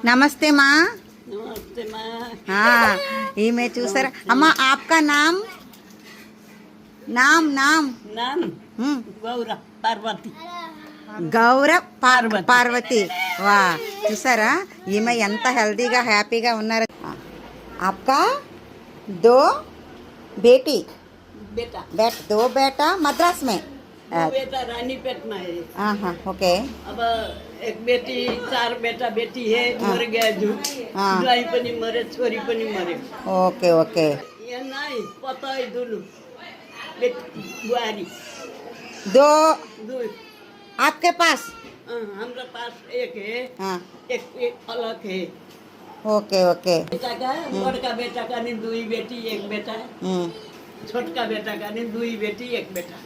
नमस्ते माँ। नमस्ते माँ। हाँ, ये मैं चूसर अम्मा आपका नाम नाम नाम नाम गौरव पार्वती గౌరవ్ పార్వతి. పార్వతి వా చూసారా ఈమె ఎంత హెల్తీగా హ్యాపీగా ఉన్నారు आपका दो बेटी बेटा दो बेटा मद्रास में दो बेटा रानीपेट में है। हाँ ओके अब एक बेटी 4 बेटा बेटी है मर गया जो हाँ। जुआई पनि मरे छोरी पनि मरे ओके ओके ये नहीं पता है दोनों बेटी बुआरी दो दो आपके पास हमारे पास एक है हाँ एक अलग है ओके ओके बेटा का बड़का बेटा का नहीं 2 बेटी एक बेटा छोटका बेटा का नहीं 2 बेटी एक बेटा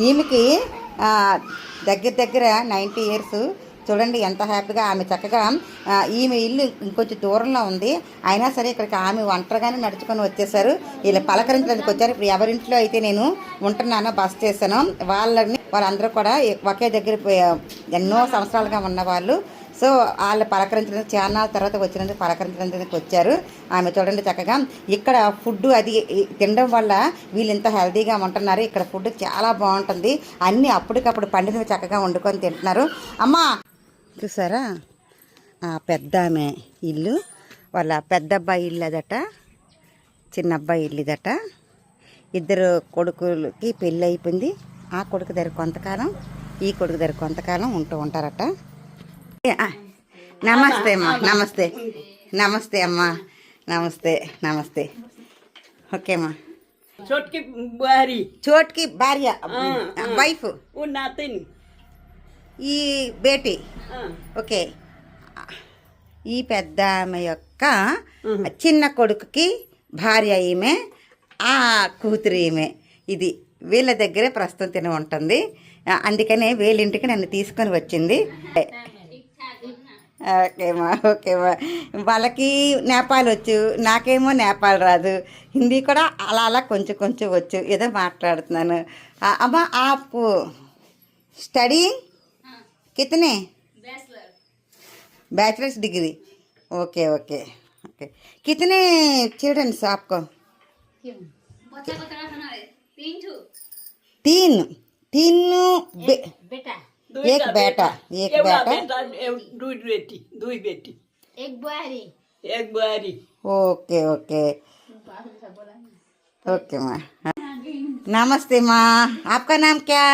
ఈమెకి దగ్గర దగ్గర 90 ఇయర్స్ చూడండి ఎంత హ్యాపీగా ఆమె చక్కగా ఈమె ఇల్లు ఇంకొంచెం దూరంలో ఉంది అయినా సరే ఇక్కడికి ఆమె ఒంటరిగానే నడుచుకొని వచ్చేసారు వీళ్ళు పలకరించడానికి వచ్చారు ఇప్పుడు ఎవరింట్లో అయితే నేను ఉంటున్నానో బస్ చేశాను వాళ్ళందరూ కూడా ఒకే దగ్గర ఎన్నో సంవత్సరాలుగా ఉన్నవాళ్ళు సో వాళ్ళు పలకరించడానికి చాలా తర్వాత వచ్చినందుకు పలకరించడానికి వచ్చారు ఆమె చూడండి చక్కగా ఇక్కడ ఫుడ్ అది తినడం వల్ల వీళ్ళు ఇంత హెల్తీగా ఉంటున్నారు ఇక్కడ ఫుడ్ చాలా బాగుంటుంది అన్నీ అప్పటికప్పుడు పండినవి చక్కగా వండుకొని తింటున్నారు అమ్మా చూసారా పెద్ద ఆమె ఇల్లు వాళ్ళ పెద్ద అబ్బాయి ఇల్లు అదట చిన్న అబ్బాయి ఇల్లు ఇదట ఇద్దరు కొడుకులకి పెళ్ళి అయిపోయింది ఆ కొడుకు దగ్గర కొంతకాలం ఈ కొడుకు దగ్గర కొంతకాలం ఉంటూ ఉంటారట నమస్తే అమ్మా నమస్తే నమస్తే అమ్మా నమస్తే నమస్తే ఓకే అమ్మా छोटकी बुआरी చోట్కి భార్య వైఫ్ वो नातिन ఈ బేటీ हाँ। ఓకే ఈ పెద్ద ఆమె యొక్క చిన్న కొడుకుకి భార్య ఈమె ఆ కూతురు ఈమె ఇది వీళ్ళ దగ్గరే ప్రస్తుతం తిని ఉంటుంది అందుకనే వీళ్ళింటికి నన్ను తీసుకొని వచ్చింది ఓకేమా ఓకేమా వాళ్ళకి నేపాల్ వచ్చు నాకేమో నేపాల్ రాదు హిందీ కూడా అలా అలా కొంచెం కొంచెం వచ్చు ఏదో మాట్లాడుతున్నాను అమ్మా ఆప్ స్టడీ कितने bachelors degree okay okay okay कितने चिल्ड्रंस आपको तीन तीन बेटा एक बेटा एक बेटा दो बेटी एक बुआरी एक बुआरी ओके ओके ओके माँ नमस्ते माँ आपका नाम क्या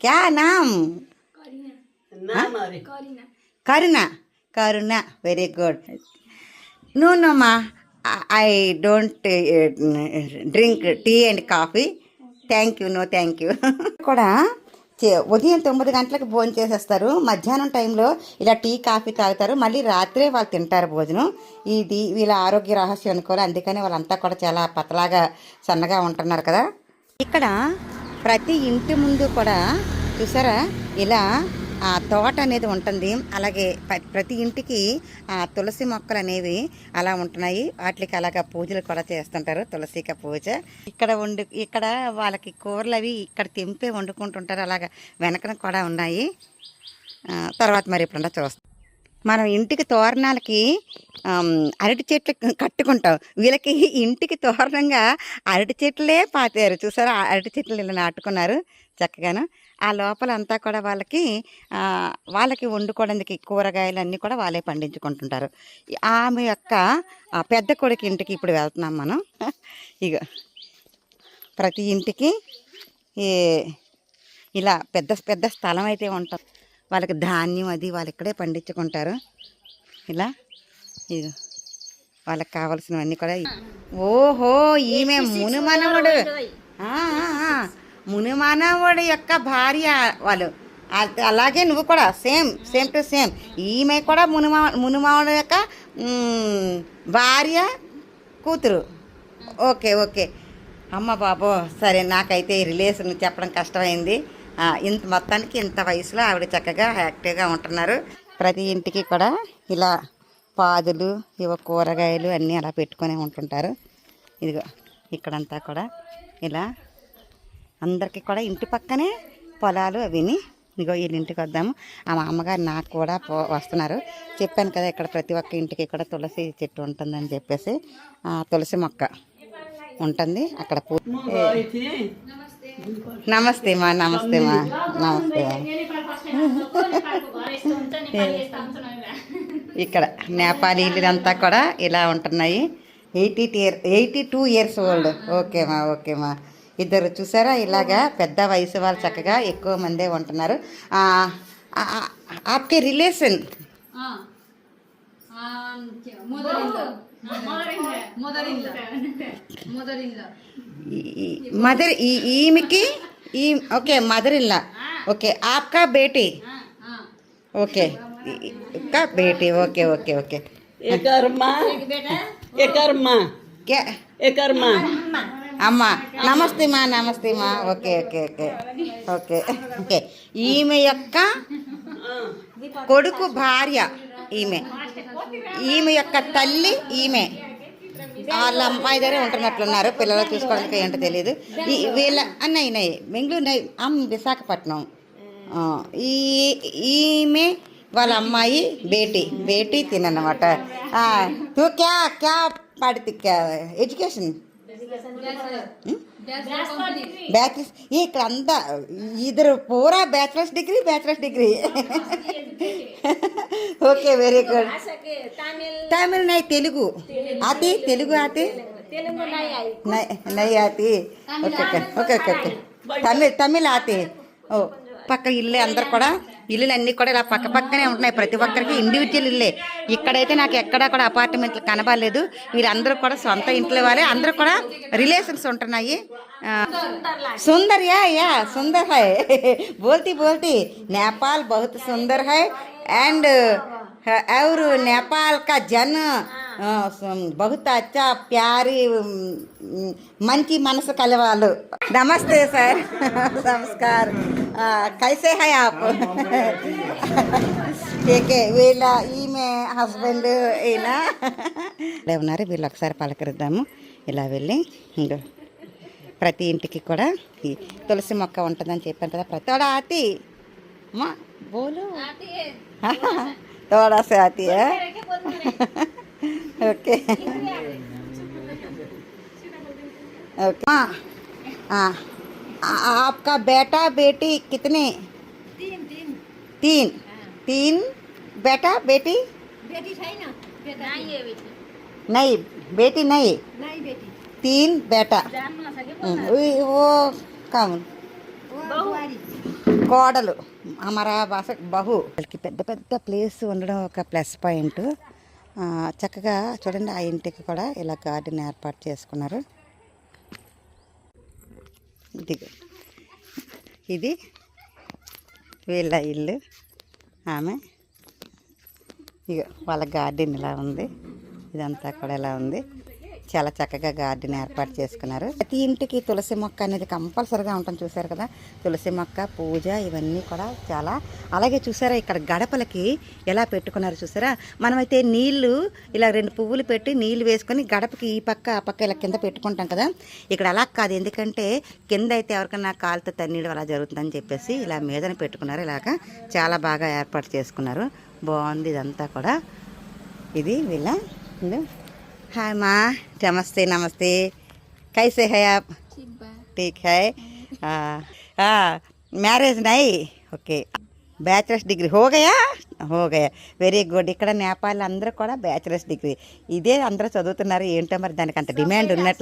क्या नाम नाम अरे Karuna Karuna very good no no మా I don't drink tea and coffee thank you no thank you కూడా ఉదయం 9 గంటలకు భోజనం చేసేస్తారు మధ్యాహ్నం టైంలో ఇలా టీ కాఫీ తాగుతారు మళ్ళీ రాత్రే వాళ్ళు తింటారు భోజనం ఇది వీళ్ళ ఆరోగ్య రహస్యం అనుకోవాలి అందుకని వాళ్ళంతా కూడా చాలా పతలాగా సన్నగా ఉంటున్నారు కదా ఇక్కడ ప్రతి ఇంటి ముందు కూడా చూసారా ఇలా తోట అనేది ఉంటుంది అలాగే ప్రతి ఇంటికి తులసి మొక్కలు అనేవి అలా ఉంటున్నాయి వాటికి అలాగా పూజలు కూడా చేస్తుంటారు తులసిక పూజ ఇక్కడ వాళ్ళకి కూరలు అవి ఇక్కడ తెంపే వండుకుంటుంటారు అలాగా వెనకన కూడా ఉన్నాయి తర్వాత మరి ఎప్పుడన్నా చూస్తాం మనం ఇంటికి తోరణాలకి అరటి చెట్లు కట్టుకుంటాం వీళ్ళకి ఇంటికి తోరణంగా అరటి చెట్లే పాతారు చూసారా అరటి చెట్లు ఇలా నాటుకున్నారు చక్కగాను ఆ లోపల అంతా కూడా వాళ్ళకి వండుకోవడానికి కూరగాయలు అన్నీ కూడా వాళ్ళే పండించుకుంటుంటారు ఆమె యొక్క పెద్ద కొడుకు ఇంటికి ఇప్పుడు వెళ్తున్నాం మనం ఇక ప్రతి ఇంటికి ఇలా పెద్ద పెద్ద స్థలం అయితే ఉంటుంది వాళ్ళకి ధాన్యం అది వాళ్ళు ఇక్కడే పండించుకుంటారు ఇలా ఇక వాళ్ళకి కావాల్సినవన్నీ కూడా ఓహో ఈమె మునిమానవుడు యొక్క భార్య వాళ్ళు అలాగే నువ్వు కూడా సేమ్ టు సేమ్ ఈమె కూడా మునిమావుడు యొక్క భార్య కూతురు ఓకే ఓకే అమ్మ బాబో సరే నాకైతే రిలేషన్ చెప్పడం కష్టమైంది ఇంత మొత్తానికి ఇంత వయసులో ఆవిడ చక్కగా యాక్టివ్గా ఉంటున్నారు ప్రతి ఇంటికి కూడా ఇలా పాదులు కూరగాయలు అన్నీ అలా పెట్టుకొని ఉంటుంటారు ఇదిగో ఇక్కడంతా కూడా ఇలా అందరికీ కూడా ఇంటి పక్కనే పొలాలు అవిని ఇగో వీళ్ళ ఇంటికి వద్దాము. ఆ మా అమ్మగారు నాకు కూడా వస్తున్నారు. చెప్పాను కదా ఇక్కడ ప్రతి ఒక్క ఇంటికి కూడా తులసి చెట్టు ఉంటుందని చెప్పేసి తులసి మొక్క ఉంటుంది అక్కడ. నమస్తే మా నమస్తే మా నమస్తే మా. ఇక్కడ నేపాలీలంతా కూడా ఇలా ఉంటున్నాయి. 82 ఇయర్స్ ఓల్డ్. ఓకేమా ఓకేమా. ఇద్దరు చూసారా ఇలాగా పెద్ద వయసు వాళ్ళు చక్కగా ఎక్కువ మందే ఉంటున్నారు. ఆప్కే రిలేషన్ మదర్ ఈమెకి ఓకే మదర్ ఇల్లా. ఓకే ఆప్కా బేటీ. ఓకే का बेटी. Okay okay okay. అమ్మ నమస్తే మా నమస్తే మా. Okay okay okay okay okay. ఈమె యొక్క కొడుకు భార్య ఈమె యొక్క తల్లి ఈమె. వాళ్ళ అమ్మాయి దగ్గర ఉంటున్నట్లున్నారు. పిల్లలు చూసుకోవడానికి ఏంటో తెలియదు. వీళ్ళ అన్నయ్య బెంగళూరు విశాఖపట్నం. ఈమె వాళ్ళ అమ్మాయి బేటీ తినన్నమాట. తూ క్యా క్యా పడితే క్యా ఎడ్యుకేషన్ బ్యాచిలర్స్. ఇక్కడ అంతా ఇద్దరు పూరా bachelors degree. Okay very good. Tamil నై తెలుగు ఆతి తెలుగు ఆతి నై ఆతి. Okay okay okay okay. Tamil ఆతి. ఓ పక్క ఇల్లే అందరు కూడా ఇల్లులన్నీ కూడా ఇలా పక్క పక్కనే ఉంటున్నాయి. ప్రతి ఒక్కరికి ఇండివిజువల్ ఇల్లే. ఇక్కడైతే నాకు ఎక్కడా కూడా అపార్ట్మెంట్లు కనబడలేదు. వీళ్ళందరూ కూడా సొంత ఇంట్లో వాళ్ళే. అందరూ కూడా రిలేషన్స్ ఉంటున్నాయి. सुंदर या सुंदर है. बोलती नेपाल बहुत सुंदर है एंड और नेपाल का जन बहुत अच्छा प्यारी मंची मनस कले वालू. नमस्ते सर. नमस्कार. कैसे हैं आप? ठीक है. వీళ్ళ ఈమె హస్బెండ్ ఈయన ఉన్నారు. వీళ్ళు ఒకసారి పలకరిద్దాము. ఇలా వెళ్ళి ఇంకో ప్రతి ఇంటికి కూడా ఈ తులసి మొక్క ఉంటుందని చెప్పాను కదా. ప్రతి తోడా ఆతి అమ్మా బోలు తోడా సే ఆతి. Okay okay. आपका बेटा बेटी कितने? तीन बेटा बेटी नहीं बेटी नहीं 3 बेटा. वो कौन? కోడలు అమరా భాష బహు. వాళ్ళకి పెద్ద పెద్ద ప్లేస్ ఉండడం ఒక ప్లస్ పాయింట్. చక్కగా చూడండి ఆ ఇంటికి కూడా ఇలా గార్డెన్ ఏర్పాటు చేసుకున్నారు. ఇది వీళ్ళ ఇల్లు. ఆమె ఇక వాళ్ళ గార్డెన్ ఇలా ఉంది. ఇదంతా కూడా ఇలా ఉంది. చాలా చక్కగా గార్డెన్ ఏర్పాటు చేసుకున్నారు. ప్రతి ఇంటికి తులసి మొక్క అనేది కంపల్సరీగా ఉంటుంది. చూసారు కదా తులసి మొక్క పూజ ఇవన్నీ కూడా చాలా. అలాగే చూసారా ఇక్కడ గడపలకి ఎలా పెట్టుకున్నారు చూసారా. మనమైతే నీళ్లు ఇలా 2 పువ్వులు పెట్టి నీళ్లు వేసుకొని గడపకి ఈ పక్క ఆ పక్క ఇలా కింద పెట్టుకుంటాం కదా. ఇక్కడ అలా కాదు. ఎందుకంటే కింద అయితే ఎవరికైనా కాలుతో తన్నీళ్ళు అలా జరుగుతుందని చెప్పేసి ఇలా మీదన పెట్టుకున్నారు. ఇలాగా చాలా బాగా ఏర్పాటు చేసుకున్నారు. బాగుంది ఇదంతా కూడా. ఇది వీళ్ళ हाय माँ. नमस्ते नमस्ते. कैसे है आप? ठीक है. मैरिज नहीं? ओके. బ్యాచిలర్స్ డిగ్రీ हो गया వెరీ గుడ్. ఇక్కడ నేపాల్ అందరూ కూడా బ్యాచిలర్స్ డిగ్రీ ఇదే అందరూ చదువుతున్నారు. ఏంటో మరి దానికి అంత డిమాండ్ ఉన్నట్లు